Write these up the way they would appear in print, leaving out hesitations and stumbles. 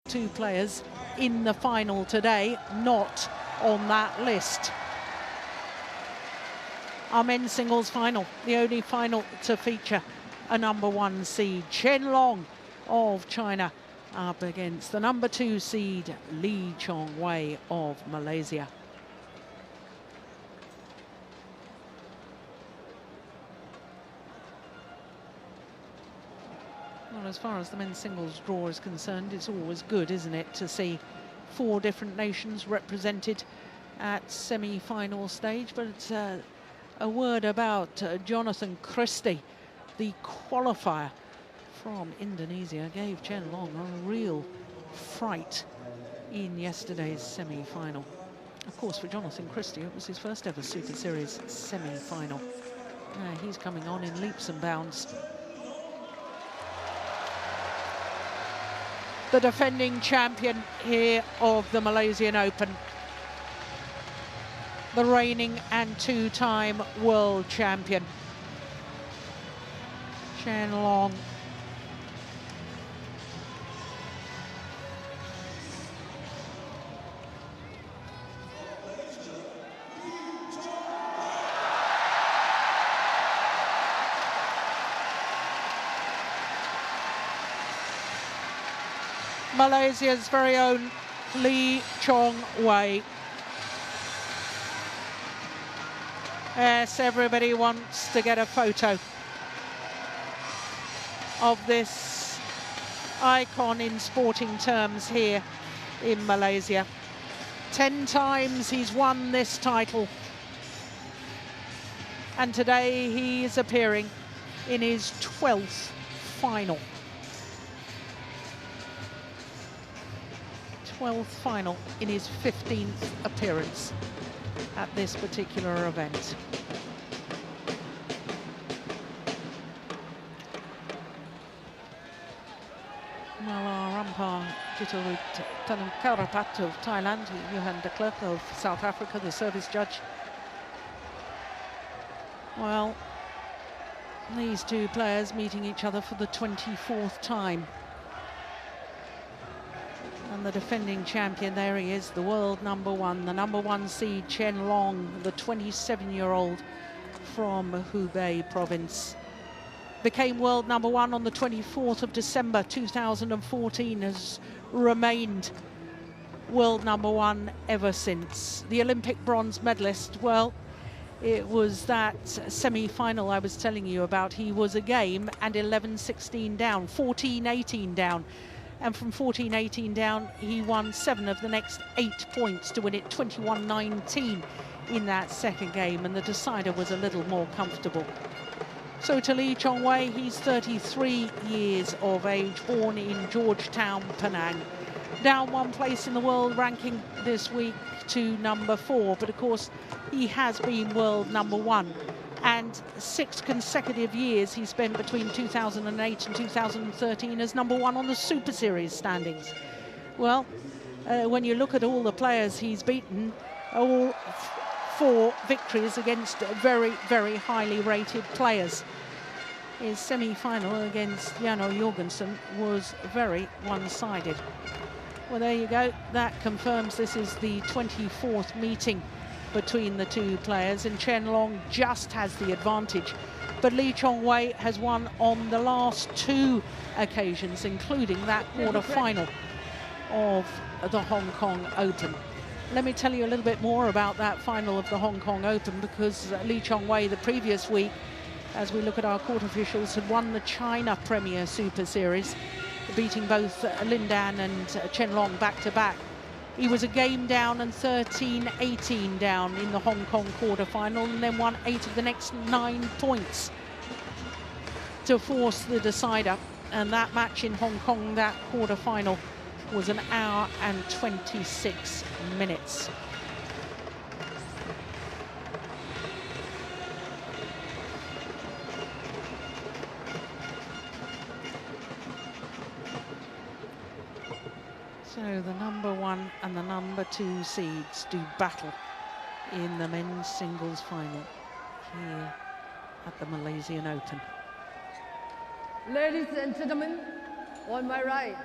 two players in the final today, not on that list. Our men's singles final, the only final to feature a #1 seed, Chen of China, up against the #2 seed, Chong Wei of Malaysia. Well, as far as the men's singles draw is concerned, it's always good, isn't it, to see 4 different nations represented at semi-final stage. But it's a word about Jonathan Christie, the qualifier from Indonesia, gave Chen Long a real fright in yesterday's semi-final. Of course, for Jonathan Christie, it was his first ever Super Series semi-final. He's coming on in leaps and bounds. The defending champion here of the Malaysian Open, the reigning and 2-time world champion, Chen Long. Malaysia's very own Chong Wei. Yes, everybody wants to get a photo of this icon in sporting terms here in Malaysia. 10 times he's won this title. And today he is appearing in his 12th final. 12th final in his 15th appearance at this particular event. Well, our umpire, Jitarut Tanukarapat of Thailand, Johan de Klerk of South Africa, the service judge. Well, these two players meeting each other for the 24th time. And the defending champion, there he is, the world #1, the #1 seed, Chen Long, the 27-year-old from Hubei province. Became world #1 on the 24th of December 2014, has remained world #1 ever since. The Olympic bronze medalist, well, it was that semi-final I was telling you about. He was a game and 11-16 down, 14-18 down. And from 14-18 down, he won 7 of the next 8 points to win it 21-19 in that second game, and the decider was a little more comfortable. So to Chong Wei, he's 33 years of age, born in Georgetown, Penang. Down 1 place in the world ranking this week to #4, but of course he has been world #1. And 6 consecutive years he spent between 2008 and 2013 as #1 on the Super Series standings. Well, when you look at all the players he's beaten, all 4 victories against very, very highly rated players. His semi-final against Jano Jorgensen was very one-sided. Well, there you go. That confirms this is the 24th meeting between the two players, and Chen Long just has the advantage. But Chong Wei has won on the last 2 occasions, including that quarter-final of the Hong Kong Open. Let me tell you a little bit more about that final of the Hong Kong Open, because Chong Wei the previous week, as we look at our court officials, had won the China Premier Super Series, beating both Lin Dan and Chen Long back-to-back. He was a game down and 13-18 down in the Hong Kong quarter-final, and then won 8 of the next 9 points to force the decider. And that match in Hong Kong, that quarter-final, was 1 hour and 26 minutes. So the #1 and the #2 seeds do battle in the men's singles final here at the Malaysian Open. Ladies and gentlemen, on my right,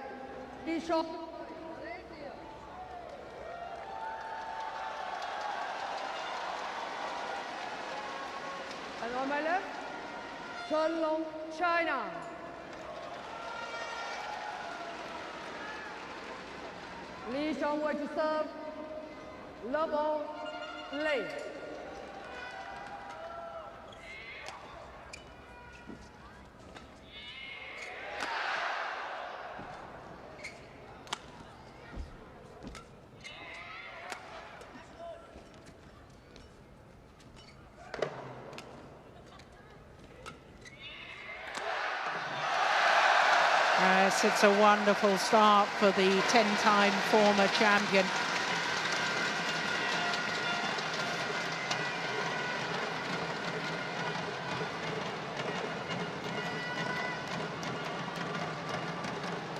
Chong on my left, Chen Long, China. Chong Wei to serve, love all, late. Yes, it's a wonderful start for the 10-time former champion.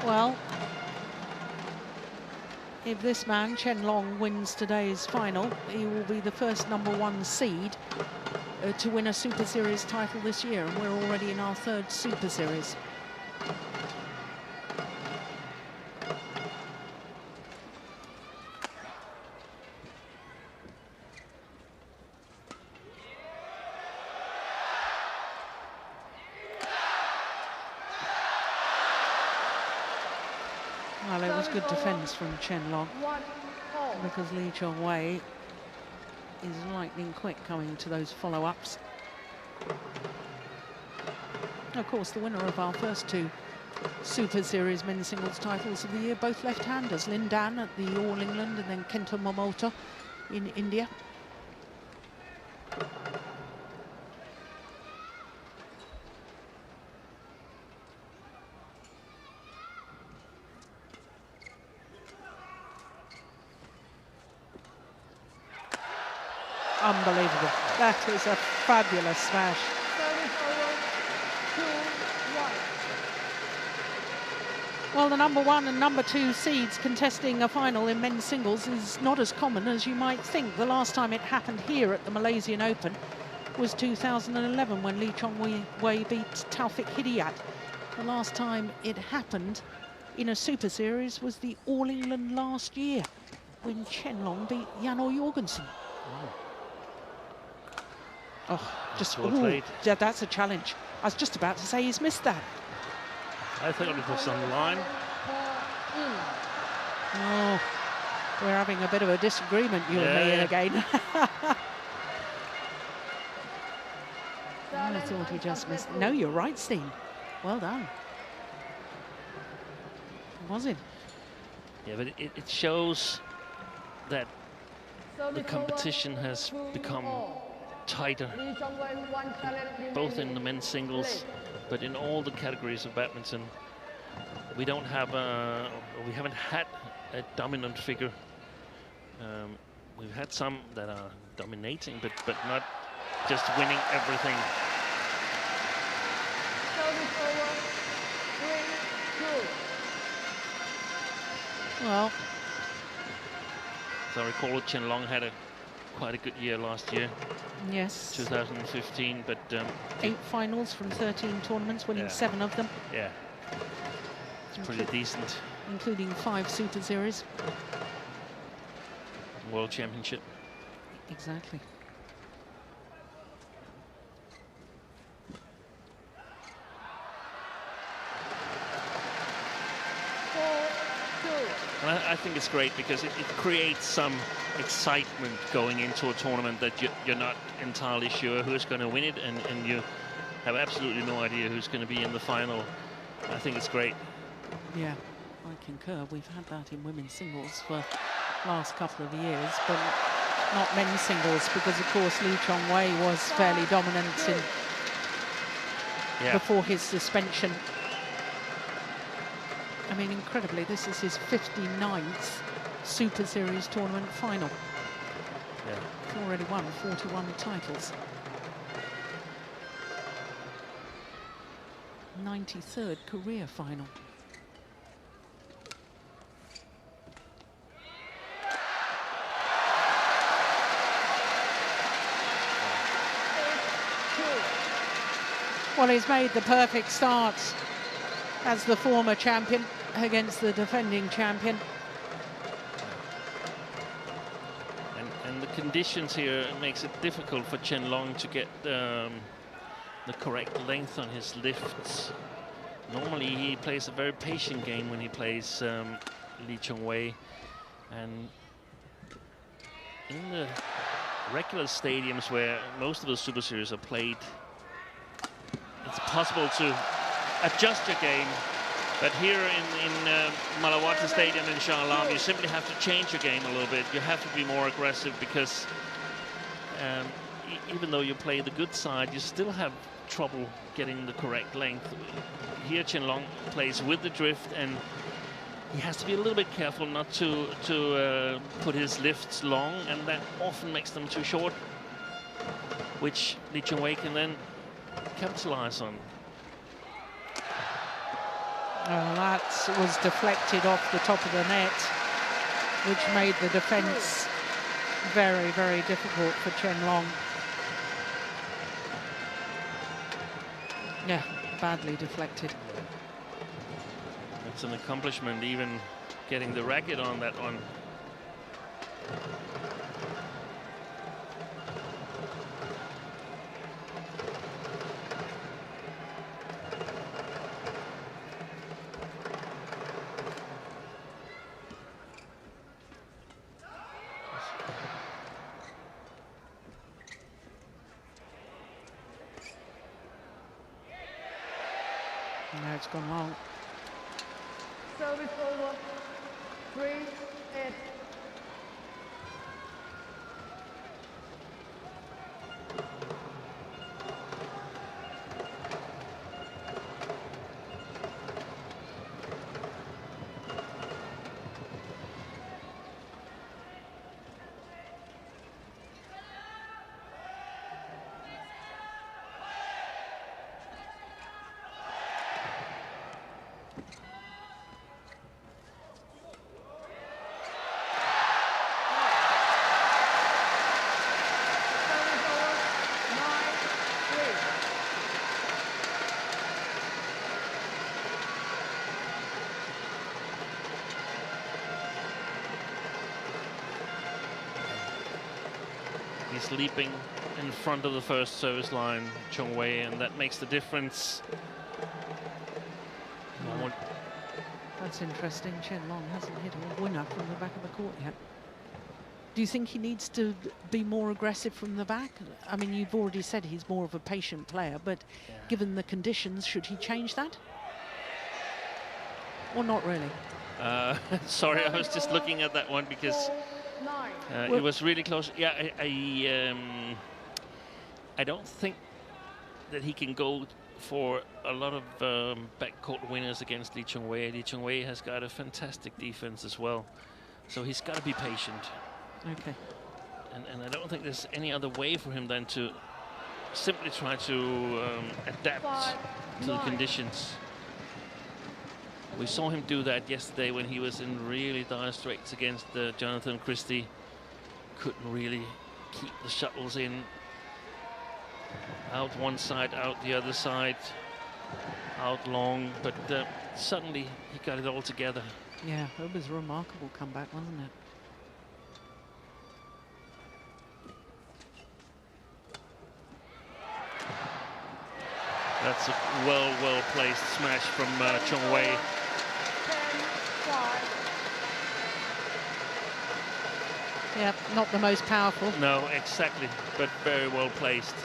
Well, if this man, Chen Long, wins today's final, he will be the first #1 seed to win a Super Series title this year, and we're already in our 3rd Super Series. Well, it was good defence from Chen Long, because Chong Wei is lightning quick coming to those follow-ups. Of course, the winner of our first 2 Super Series men's singles titles of the year, both left-handers, Lin Dan at the All England and then Kento Momota in India. Unbelievable. That is a fabulous smash. Well, the #1 and #2 seeds contesting a final in men's singles is not as common as you might think. The last time it happened here at the Malaysian Open was 2011 when Chong Wei beat Taufik Hidayat. The last time it happened in a Super Series was the All England last year when Chen Long beat Jan-O Jorgensen. Oh, just well played. Yeah, that's a challenge. I was just about to say he's missed that. I thought it was on the line. Oh, we're having a bit of a disagreement, you and me, again. I thought he just missed. No, you're right, Steen. Well done. Was it? Yeah, but it shows that the competition has become tighter, both in the men's singles, but in all the categories of badminton. We don't have we haven't had a dominant figure. We've had some that are dominating, but not just winning everything. Well, as I recall, Chen Long had quite a good year last year. Yes. 2015, but 8 finals from 13 tournaments, winning 7 of them. Yeah, it's pretty decent. Including 5 Super Series. World Championship. Exactly. And I think it's great because it creates some excitement going into a tournament that you're not entirely sure who's going to win it, and you have absolutely no idea who's going to be in the final. I think it's great. Yeah, I concur. We've had that in women's singles for the last couple of years, but not men's singles, because of course Chong Wei was fairly dominant before his suspension. I mean, incredibly, this is his 59th Super Series tournament final. Yeah. He's already won 41 titles. 93rd career final. Well, he's made the perfect start as the former champion against the defending champion. And the conditions here makes it difficult for Chen Long to get the correct length on his lifts. Normally he plays a very patient game when he plays Chong Wei, and in the regular stadiums where most of the Super Series are played, it's possible to adjust your game. But here in Malawatu Stadium in Shah Alam, you simply have to change your game a little bit. You have to be more aggressive because even though you play the good side, you still have trouble getting the correct length. Here Chen Long plays with the drift, and he has to be a little bit careful not to put his lifts long, and that often makes them too short, which Chong Wei can then capitalize on. That was deflected off the top of the net, which made the defence very, very difficult for Chen Long. Yeah, badly deflected. It's an accomplishment, even getting the racket on that one. Now it's gone long. Service over. 3-8. He's leaping in front of the first service line, Chong Wei, and that makes the difference. That's interesting. Chen Long hasn't hit a winner from the back of the court yet. Do you think he needs to be more aggressive from the back? I mean, you've already said he's more of a patient player, but yeah, given the conditions, should he change that? Or not really? Sorry, I was just looking at that one because it was really close. Yeah, I don't think that he can go for a lot of backcourt winners against Chong Wei. Chong Wei has got a fantastic defense as well, so he's got to be patient. Okay. And I don't think there's any other way for him than to simply try to adapt to the conditions. We saw him do that yesterday when he was in really dire straits against Jonathan Christie. Couldn't really keep the shuttles in. Out one side, out the other side, out long, but suddenly he got it all together. Yeah, it was a remarkable comeback, wasn't it? That's a well-placed smash from Chong Wei. Yeah, not the most powerful. No, exactly, but very well placed.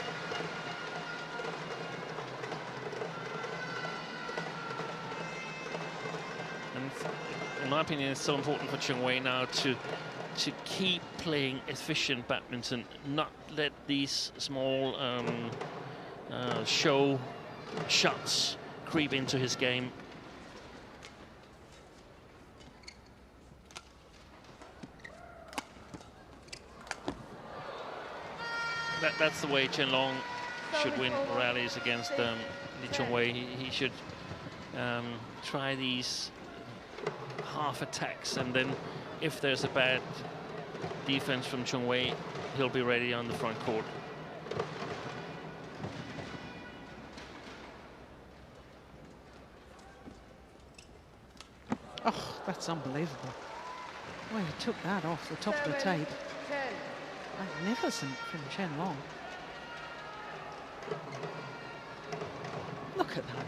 And in my opinion, it's so important for Chong Wei now to keep playing efficient badminton, not let these small show shots creep into his game. That's the way Chen Long should win rallies against Chong Wei. He should try these half attacks, and then if there's a bad defense from Chong Wei, he'll be ready on the front court. Oh, that's unbelievable. Well, he took that off the top of the tape. Magnificent from Chen Long. Look at that.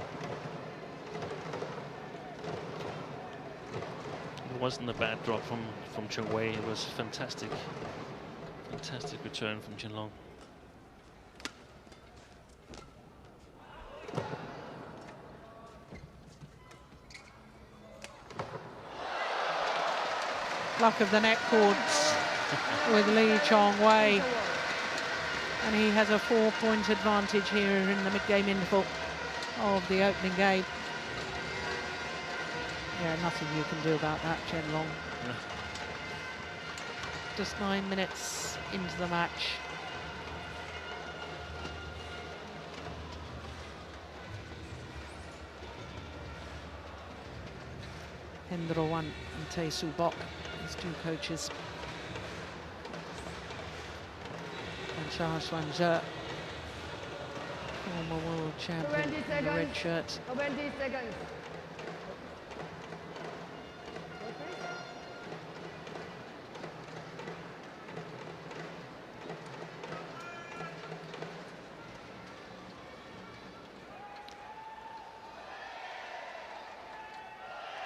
It wasn't a bad drop from Chong Wei. It was fantastic. Fantastic return from Chen Long. Luck of the net courts with Lee Chong Wei. And he has a 4-point advantage here in the mid-game interval of the opening game. Yeah, nothing you can do about that, Chen Long. No. Just 9 minutes into the match. Hendro Wan and Tae Soo Bok, his two coaches. And Cha Xuan Zhe, former world champion in the red shirt. 20 seconds.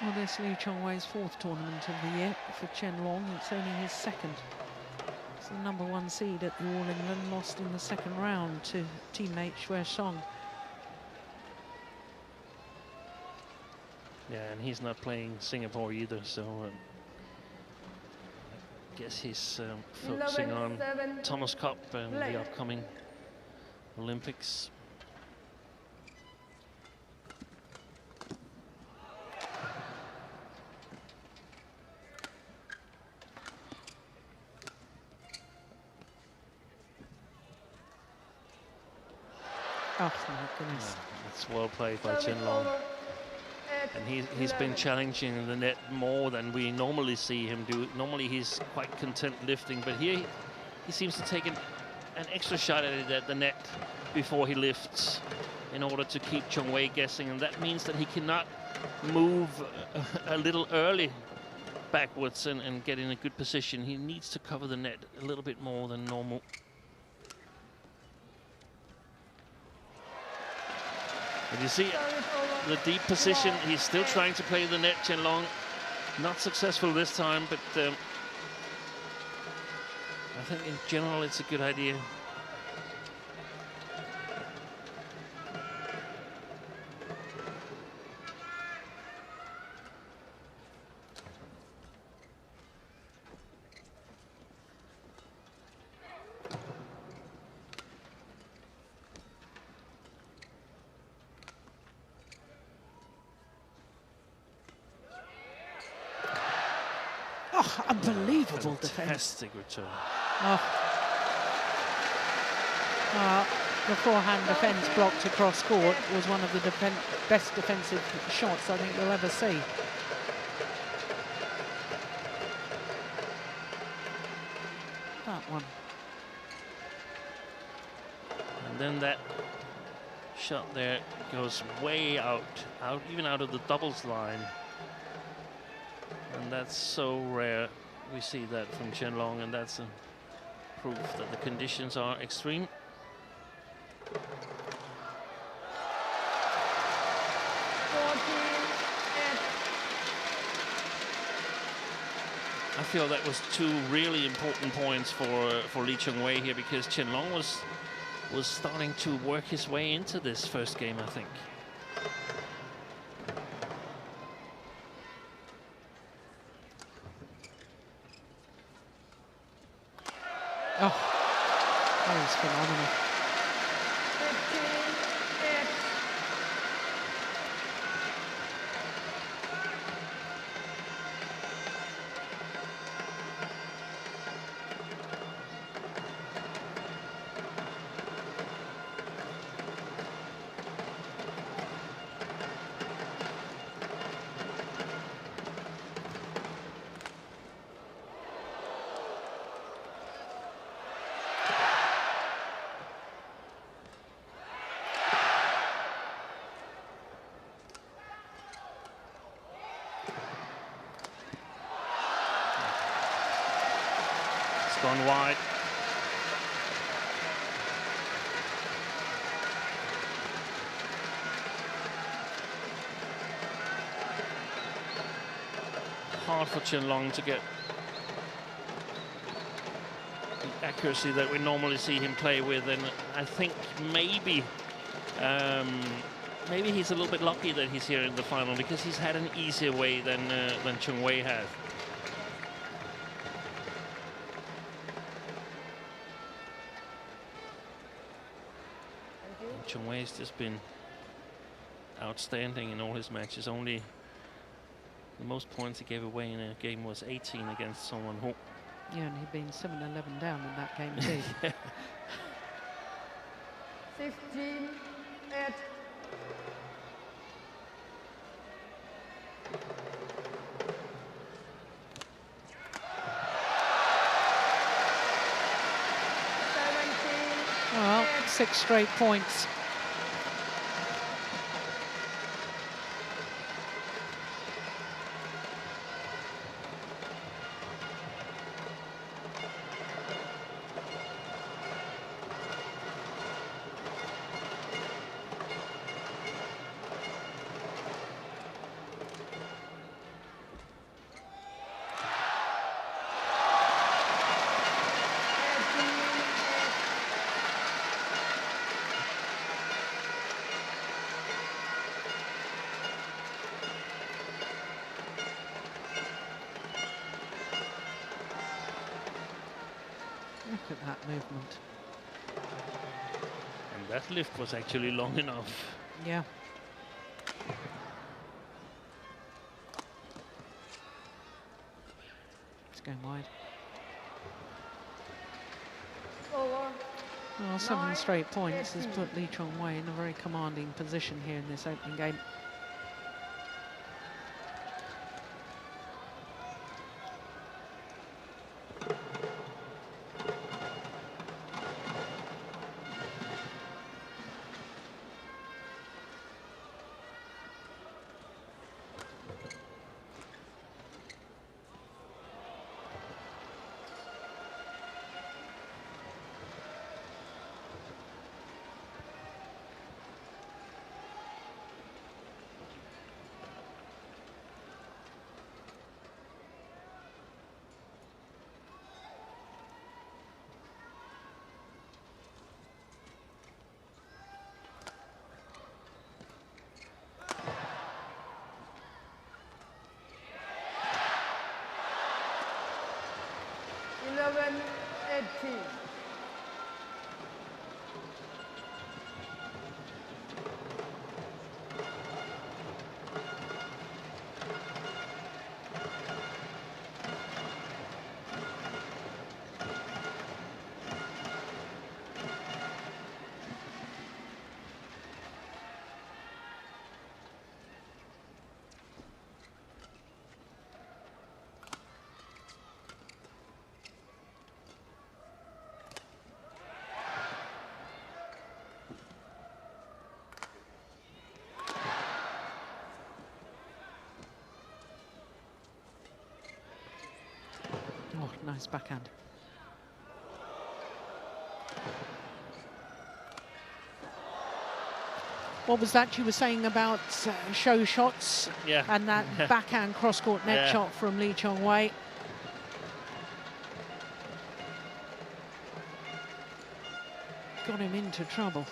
Well, this Lee Chong Wei's 4th tournament of the year for Chen Long. It's only his 2nd. It's the #1 seed at the All England, lost in the 2nd round to teammate Xue Song. Yeah, and he's not playing Singapore either, so I guess he's focusing on Thomas Cup and the upcoming Olympics. Oh, my goodness. It's well played by Chen Long. And he's been challenging the net more than we normally see him do. Normally he's quite content lifting, but here he seems to take an extra shot at it at the net before he lifts in order to keep Chong Wei guessing. And that means that he cannot move a little early backwards and get in a good position. He needs to cover the net a little bit more than normal. And you see the deep position, he's still trying to play the net, Chen Long. Not successful this time, but I think in general it's a good idea. Oh, unbelievable defense. Fantastic return. Oh. The forehand defense blocked across court was one of the best defensive shots I think you'll ever see. That one. And then that shot there goes way out, even out of the doubles line. And that's so rare. We see that from Chen Long, and that's a proof that the conditions are extreme. I feel that was 2 really important points for Lee Chong Wei here, because Chen Long was starting to work his way into this first game, I think. Oh, that was phenomenal. 15-8. It's gone wide. hard for Chen Long to get the accuracy that we normally see him play with, and I think maybe maybe he's a little bit lucky that he's here in the final, because he's had an easier way than Chong Wei has. Chong Wei's just been outstanding in all his matches. Only the most points he gave away in a game was 18 against Song Won Ho. Yeah, and he'd been 7-11 down in that game too. 16-8. Well, 6 straight points. Look at that movement. And that lift was actually long enough. Yeah. It's going wide. Over. Well, 7 straight points has put Lee Chong Wei in a very commanding position here in this opening game. Eleven, 18. Oh, nice backhand. What was that you were saying about show shots? Yeah. And that backhand cross-court net shot from Lee Chong Wei. Got him into trouble.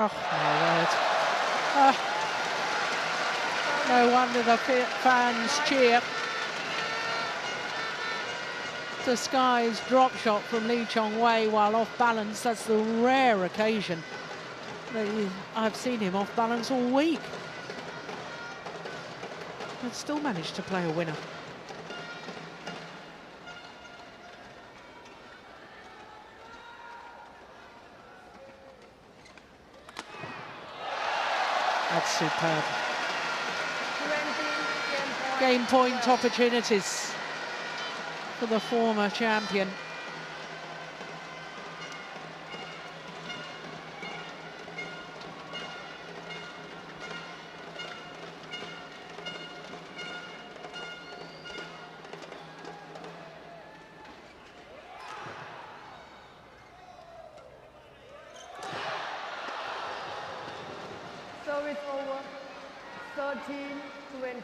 Oh, my word. No wonder the fans cheer. Disguised drop shot from Chong Wei while off balance. That's the rare occasion that I've seen him off balance all week. But still managed to play a winner. That's superb. Game point opportunities for the former champion. Service over. 13-20.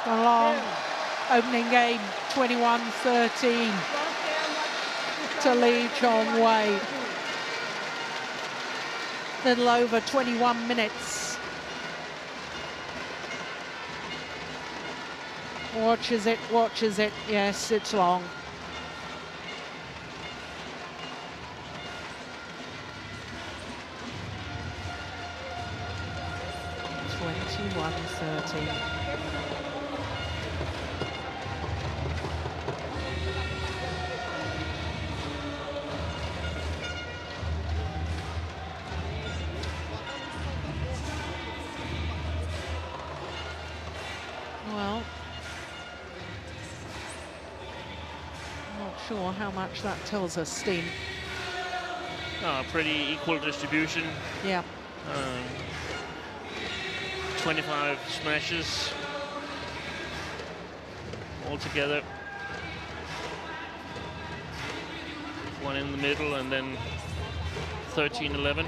Gone long. Opening game, 21-13 to Chong Wei. Little over 21 minutes. Watches it, watches it. Yes, it's long. Well, not sure how much that tells us, Steen. Pretty equal distribution. Yeah. 25 smashes altogether. One in the middle and then 13-11.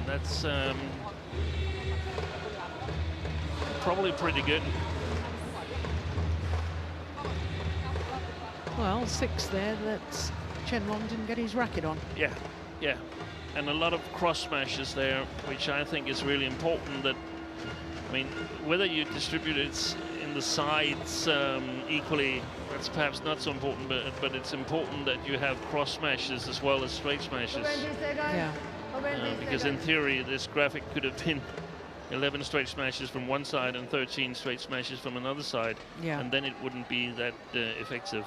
That's probably pretty good. Well, 6 there. That's Chen Long didn't get his racket on. Yeah, yeah. And a lot of cross smashes there, which I think is really important. That, I mean, whether you distribute it in the sides equally, that's perhaps not so important, but it's important that you have cross smashes as well as straight smashes. Yeah. Because in theory, this graphic could have been 11 straight smashes from one side and 13 straight smashes from another side. Yeah. And then it wouldn't be that effective.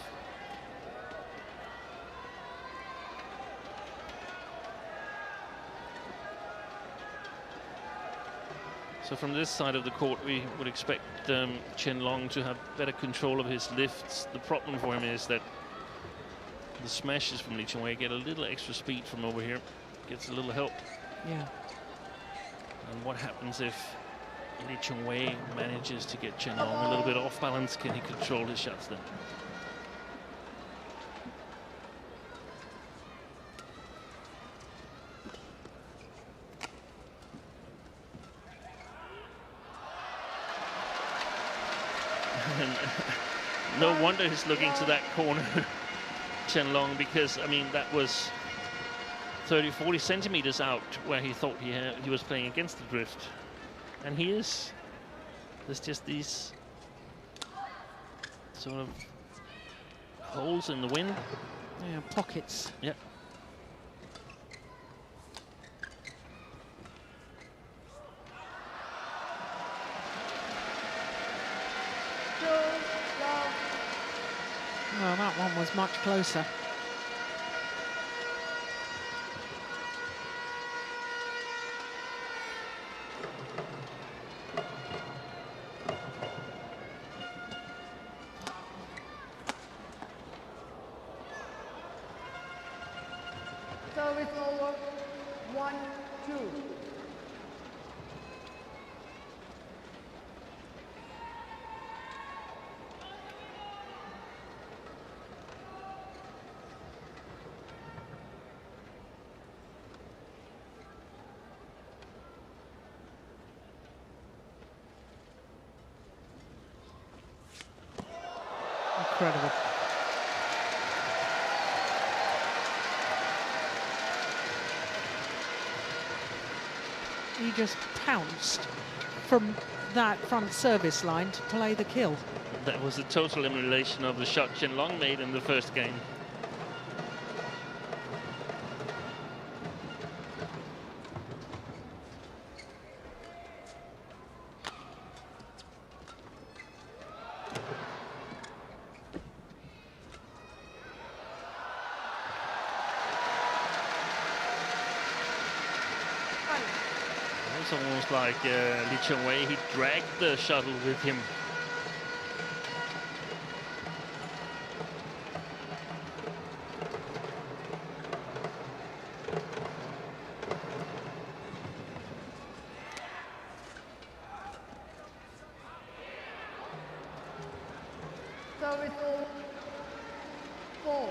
So from this side of the court, we would expect Chen Long to have better control of his lifts. The problem for him is that the smashes from Chong Wei get a little extra speed from over here. Gets a little help. Yeah. And what happens if Chong Wei manages to get Chen Long a little bit off balance? Can he control his shots then? No wonder he's looking to that corner, Chen Long, because, I mean, that was 30-40 centimeters out where he thought he was playing against the drift. And he is. There's just these sort of holes in the wind. Yeah, pockets. Yeah. Well, that one was much closer. Service over. 1-2. Incredible. He just pounced from that front service line to play the kill. That was a total emulation of the shot Chen Long made in the first game. It's almost like Chong Wei, he dragged the shuttle with him. Service all 4.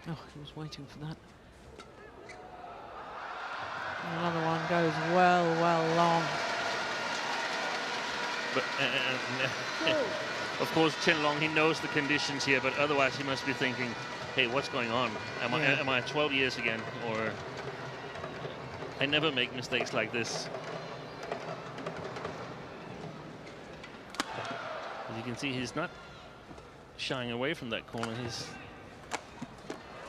Oh, he was waiting for that. Another one goes well long. But of course, Chen Long, he knows the conditions here, but otherwise he must be thinking, hey, what's going on? Am I 12 years again? Or I never make mistakes like this. As you can see, he's not shying away from that corner. He's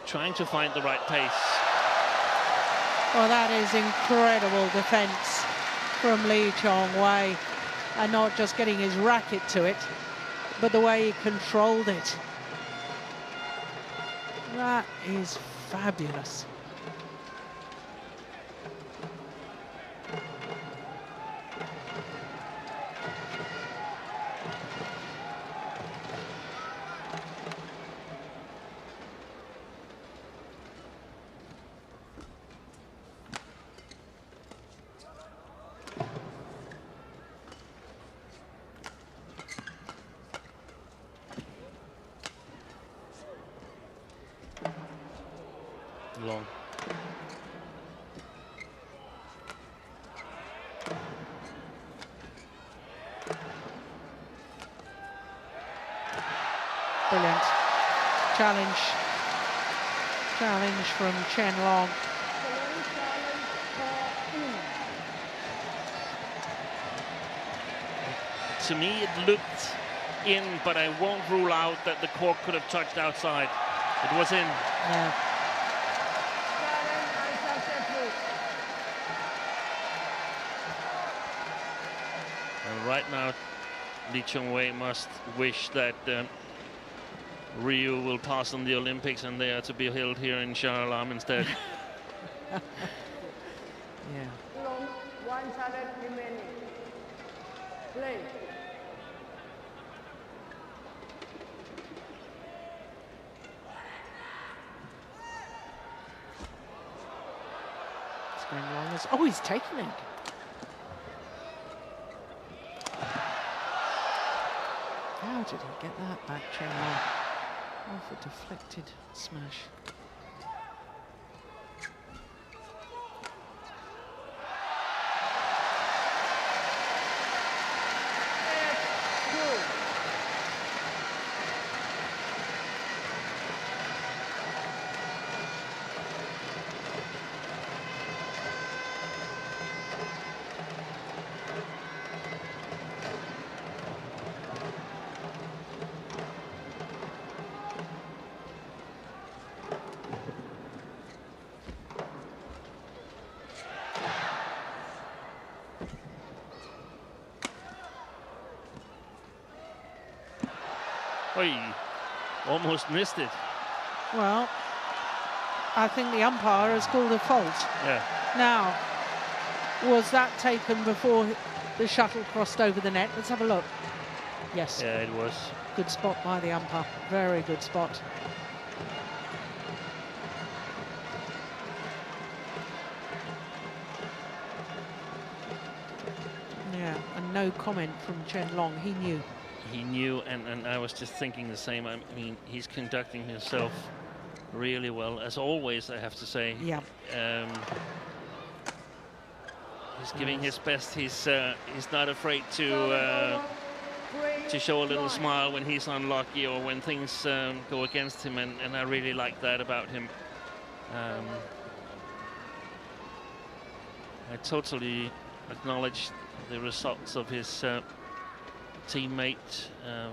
trying to find the right pace. Well, that is incredible defense from Chong Wei. And not just getting his racket to it, but the way he controlled it. That is fabulous. Long. Brilliant. Challenge from Chen Long. To me, it looked in, but I won't rule out that the cork could have touched outside. It was in. Yeah. And right now, Chong Wei must wish that Rio will pass on the Olympics and they are to be held here in Shah Alam instead. Yeah. Long, 1 challenge remaining. Play. It's going long. Oh, he's taking it. How did he get that back, Chen Long? Off a deflected smash. Oh, he almost missed it. Well, I think the umpire has called a fault. Yeah. Now, was that taken before the shuttle crossed over the net? Let's have a look. Yes. Yeah, it was. Good spot by the umpire. Very good spot. Yeah, and no comment from Chen Long. He knew. he knew, and I was just thinking the same. I mean, he's conducting himself really well, as always, I have to say. Yeah. He's giving his best. He's not afraid to show a little smile when he's unlucky or when things go against him, and I really like that about him. I totally acknowledge the results of his teammate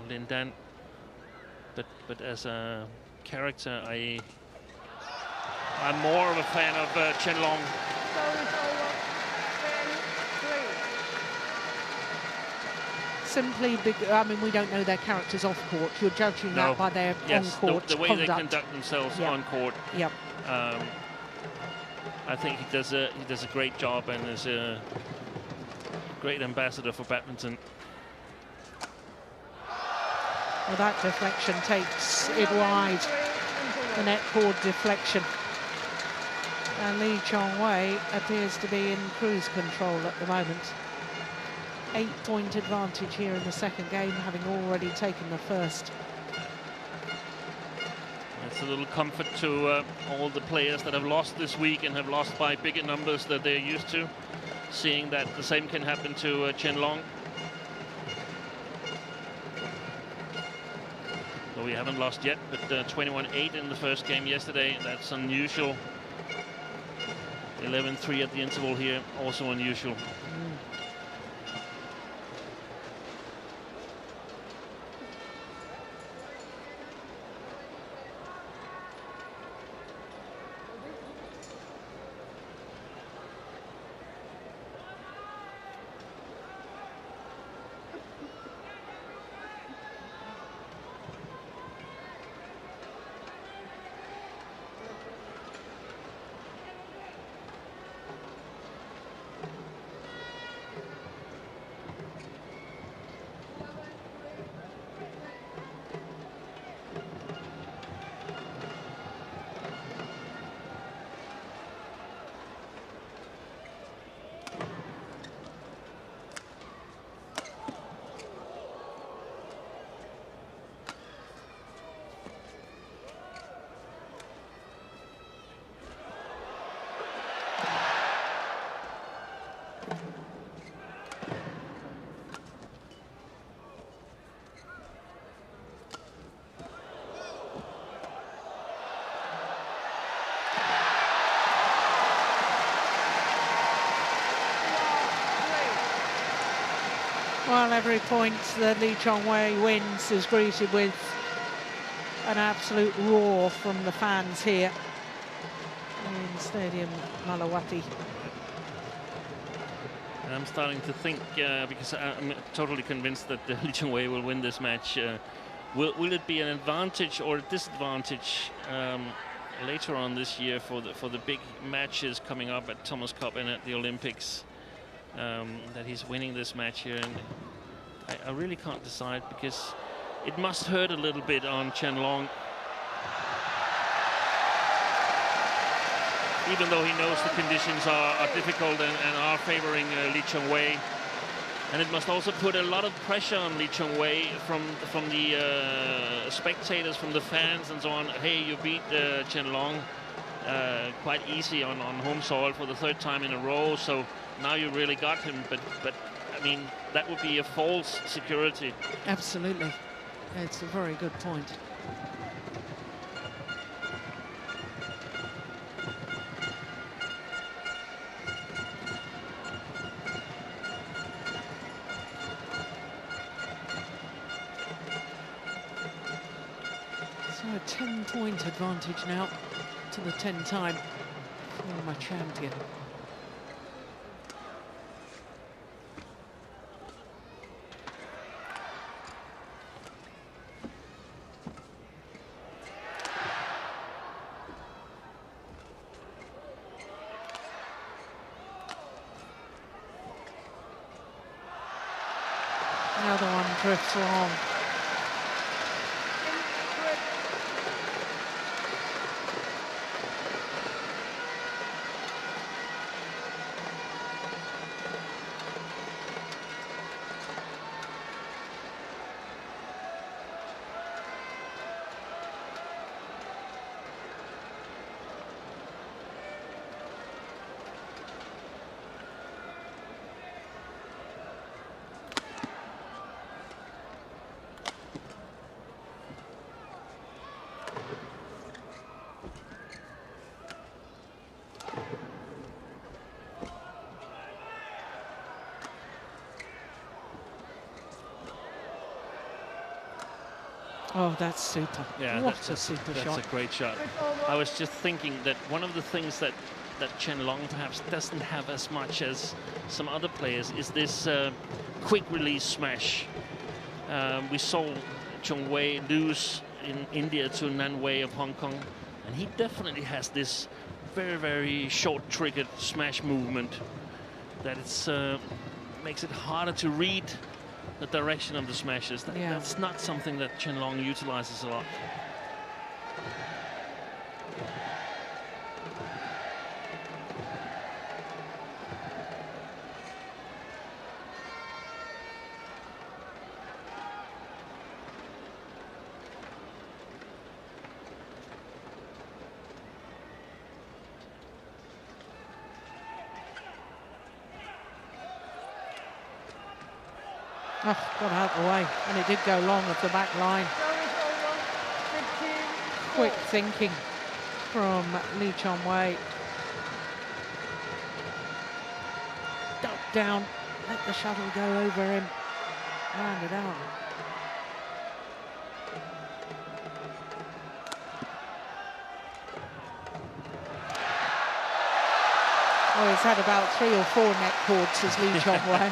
Lin Dan, but as a character, I'm more of a fan of Chen Long. Simply, I mean, we don't know their characters off court. You're judging that by their on-court the way conduct. they conduct themselves on court. Yep. I think he does a great job and is a great ambassador for badminton. Well, that deflection takes it wide. The net cord deflection. And Lee Chong Wei appears to be in cruise control at the moment. 8-point advantage here in the second game, having already taken the first. It's a little comfort to all the players that have lost this week and have lost by bigger numbers that they're used to, seeing that the same can happen to Chen Long. So we haven't lost yet, but 21-8 in the first game yesterday. That's unusual. 11-3 at the interval here, also unusual. Well, every point that Lee Chong Wei wins is greeted with an absolute roar from the fans here in Stadium Malawati. I'm starting to think, because I'm totally convinced that Lee Chong Wei will win this match. Will it be an advantage or a disadvantage later on this year for the big matches coming up at Thomas Cup and at the Olympics, that he's winning this match here? And I really can't decide, because it must hurt a little bit on Chen Long, even though he knows the conditions are difficult and are favoring Lee Chong Wei. And it must also put a lot of pressure on Lee Chong Wei from the spectators, from the fans and so on. Hey, you beat Chen Long quite easy on home soil for the third time in a row, so now you really got him. But I mean, that would be a false security. Absolutely. It's a very good point. So a 10-point advantage now to the 10-time former champion. Another one drifts wrong. Oh, that's super. Yeah, what a super shot. That's a great shot. I was just thinking that one of the things that Chen Long perhaps doesn't have as much as some other players is this quick release smash. We saw Chong Wei lose in India to Nan Wei of Hong Kong, and he definitely has this very, very short triggered smash movement that it's makes it harder to read the direction of the smashes. That's not something that Chen Long utilizes a lot. Oh, got out of the way, and it did go long of the back line. Quick thinking from Chong Wei. Duck down, let the shuttle go over him, round it out. Oh, he's had about 3 or 4 net cords as Chong Wei.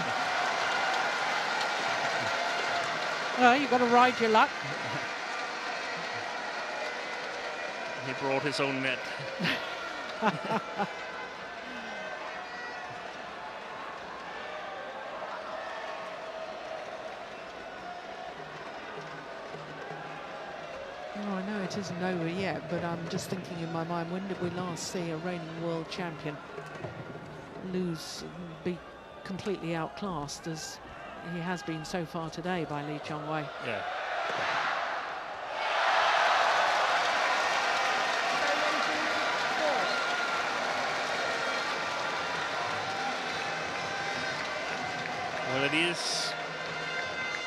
Well, you've got to ride your luck. He brought his own net. Oh, I know it isn't over yet, but I'm just thinking in my mind, when did we last see a reigning world champion lose and be completely outclassed as he has been so far today by Chong Wei? Yeah. Well, it is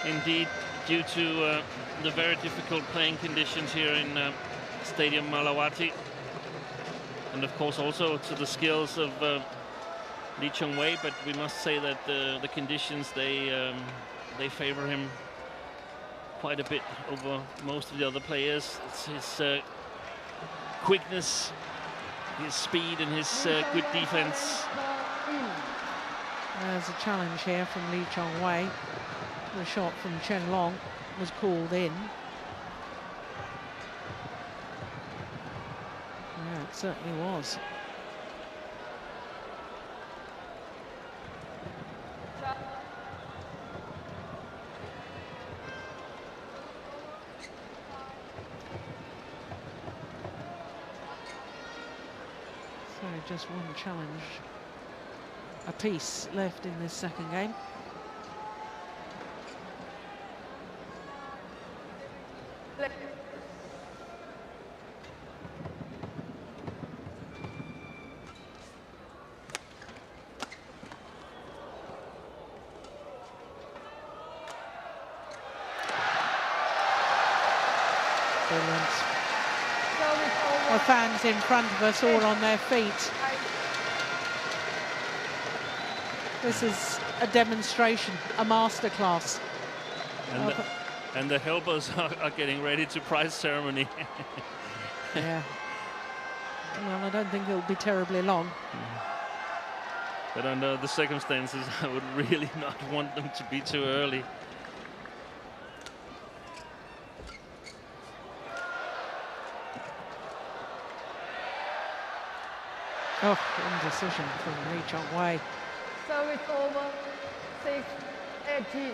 indeed due to the very difficult playing conditions here in Stadium Malawati, and of course also to the skills of Chong Wei, but we must say that the conditions they favor him quite a bit over most of the other players. It's his quickness, his speed, and his good defense. There's a challenge here from Chong Wei. The shot from Chen Long was called in. Yeah, it certainly was. So just one challenge apiece left in this second game. Brilliant. The fans in front of us all on their feet. This is a demonstration, a masterclass. And the helpers are getting ready to prize ceremony. Yeah. Well, I don't think it'll be terribly long. But under the circumstances, I would really not want them to be too early. Oh, indecision from Chong Wei. Service over, 6-18.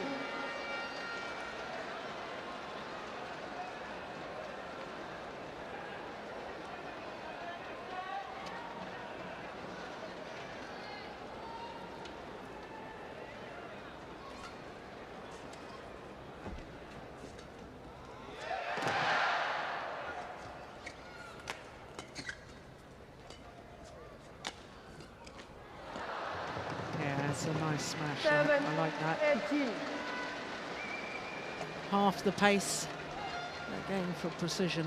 It's a nice smash. I like that. 18. Half the pace. They're going for precision.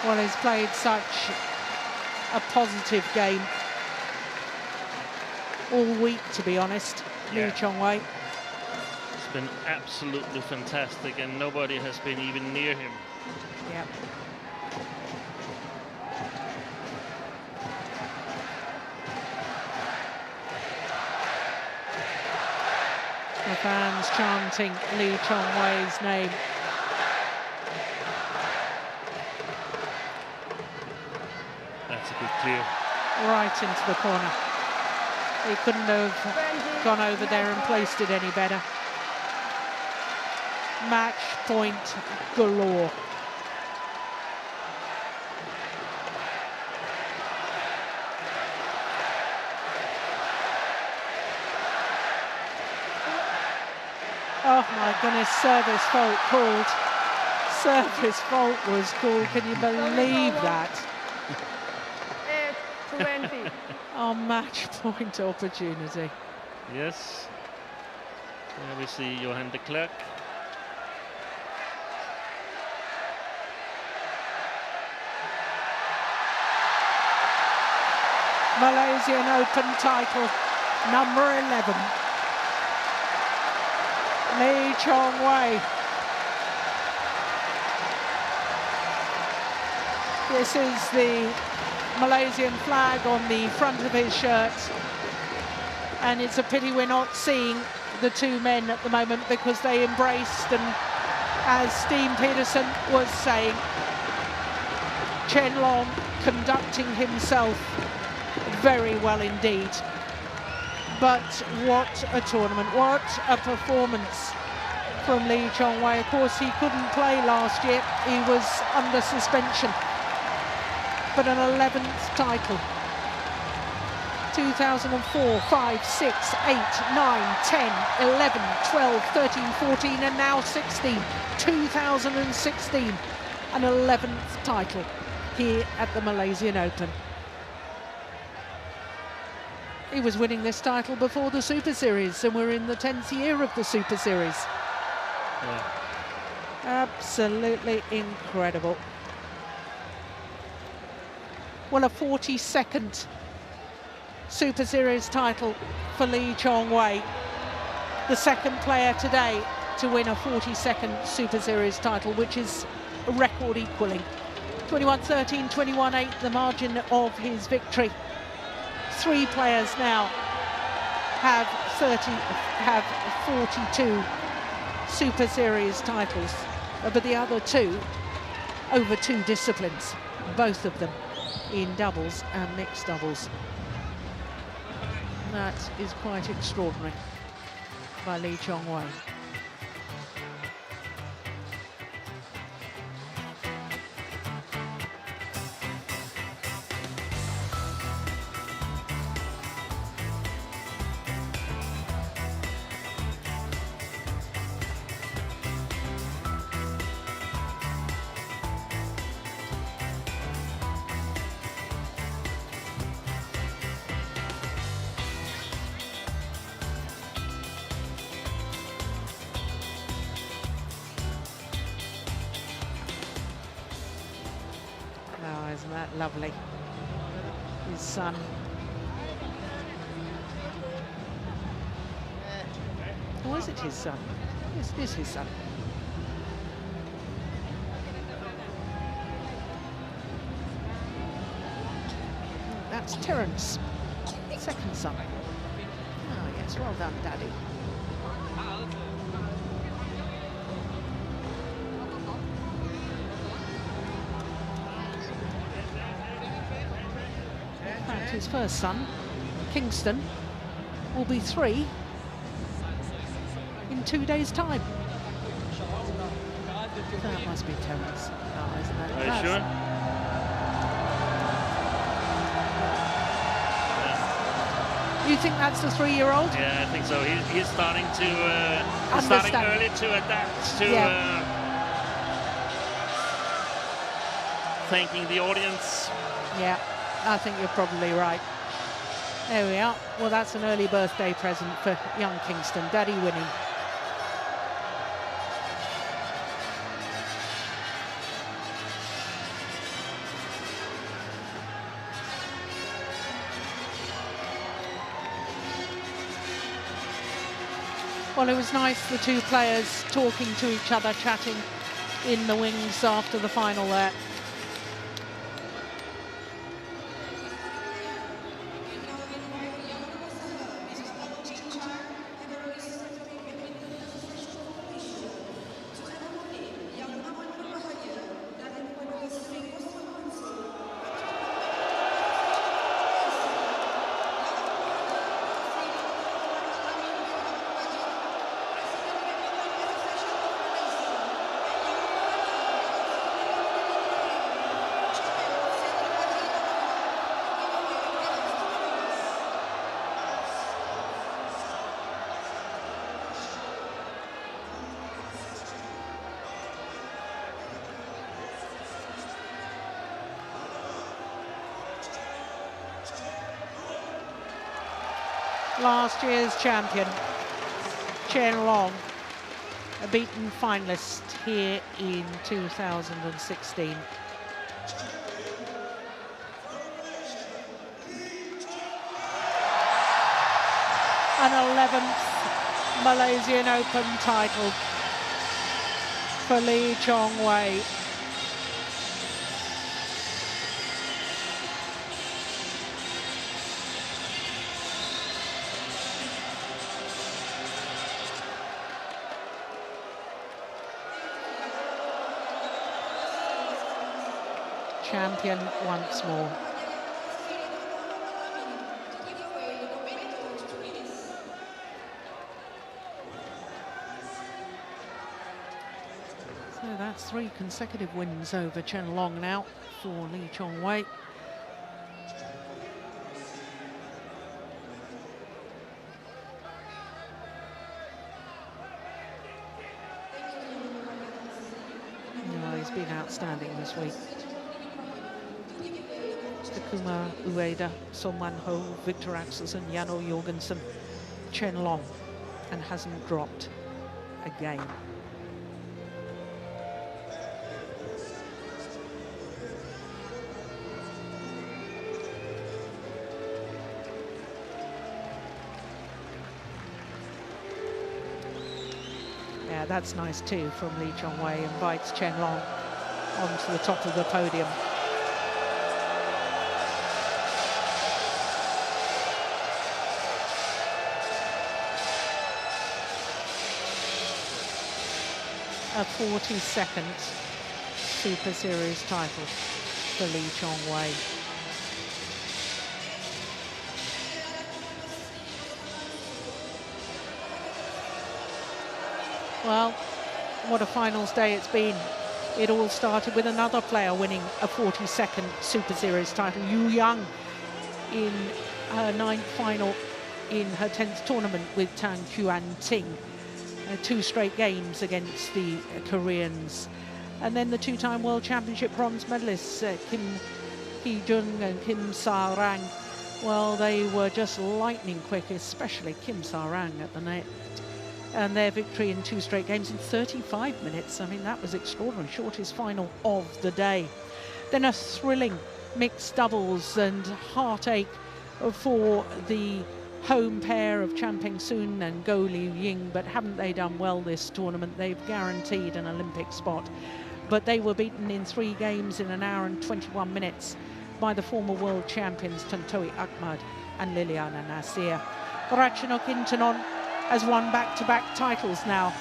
Well, he's played such a positive game all week, to be honest, Lee Chong Wei. It's been absolutely fantastic, and nobody has been even near him. Yeah. The fans chanting Lee Chong Wei's name. That's a good clear. Right into the corner. He couldn't have gone over there and placed it any better. Match point galore. Oh my goodness, service fault called. Service fault was called. Can you believe that? 8-20. Our match point opportunity. Yes. There we see Johan de Klerk. Malaysian Open title, number 11. Lee Chong Wei. This is the Malaysian flag on the front of his shirt, and it's a pity we're not seeing the two men at the moment, because they embraced, and as Steen Peterson was saying, Chen Long conducting himself very well indeed. But what a tournament, what a performance from Lee Chong Wei. Of course, he couldn't play last year, he was under suspension. But an 11th title. 2004, 5, 6, 8, 9, 10, 11, 12, 13, 14, and now 16. 2016, an 11th title here at the Malaysian Open. He was winning this title before the Super Series, and we're in the 10th year of the Super Series. Yeah. Absolutely incredible. Well, a 42nd Super Series title for Lee Chong Wei. The second player today to win a 42nd Super Series title, which is a record equaling. 21-13, 21-8, the margin of his victory. 3 players now have 42 Super Series titles, but the other 2 over 2 disciplines, both of them in doubles and mixed doubles. That is quite extraordinary by Lee Chong Wei. Oh, isn't that lovely? His son. Or is it his son? Yes, it is his son. That's Terence, second son. Oh yes, well done, Daddy. His first son, Kingston, will be 3 in 2 days' time. That must be Terence. Oh, isn't that? Are you sure? You think that's the 3-year-old? Yeah, I think so. He's starting to Understand. starting early to adapt to thanking the audience. Yeah, I think you're probably right. There we are. Well, that's an early birthday present for young Kingston. Daddy winning. Well, it was nice, the two players talking to each other, chatting in the wings after the final there. Last year's champion, Chen Long, a beaten finalist here in 2016. An 11th Malaysian Open title for Chong Wei. Champion once more. So that's 3 consecutive wins over Chen Long now for Chong Wei. Oh, he's been outstanding this week. Kuma Ueda, Son Man Ho, Victor Axelsen, Jano Jorgensen, Chen Long, and hasn't dropped a game. Yeah, that's nice too from Chong Wei, invites Chen Long onto the top of the podium. A 42nd Super Series title for Chong Wei. Well, what a finals day it's been. It all started with another player winning a 42nd Super Series title, Yu Yang, in her 9th final in her 10th tournament with Tan Kuan Ting. 2 straight games against the Koreans. And then the 2-time World Championship bronze medalists, Kim Hee-jung and Kim Sa-rang. Well, they were just lightning quick, especially Kim Sa-rang at the net. And their victory in 2 straight games in 35 minutes. I mean, that was extraordinary, shortest final of the day. Then a thrilling mixed doubles and heartache for the home pair of Chan Peng-soon and Goh Liu Ying, but haven't they done well this tournament? They've guaranteed an Olympic spot, but they were beaten in 3 games in 1 hour and 21 minutes by the former world champions Tantowi Ahmad and Liliana Nasir. Ratchanok Intanon has won back-to-back titles now.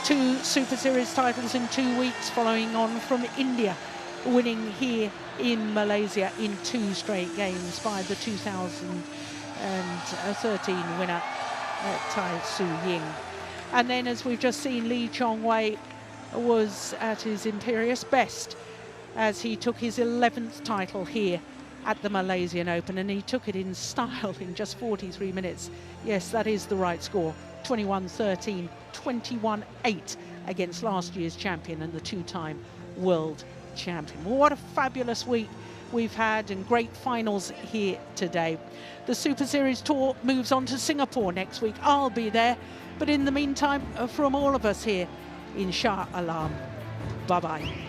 2 Super Series titles in 2 weeks, following on from India, winning here in Malaysia in 2 straight games by the 2013 winner, Tai Su Ying. And then, as we've just seen, Chong Wei was at his imperious best as he took his 11th title here at the Malaysian Open, and he took it in style in just 43 minutes. Yes, that is the right score. 21-13, 21-8 against last year's champion and the 2-time world champion. Well, what a fabulous week we've had, and great finals here today. The Super Series tour moves on to Singapore next week. I'll be there, but in the meantime, from all of us here in Shah Alam, bye-bye.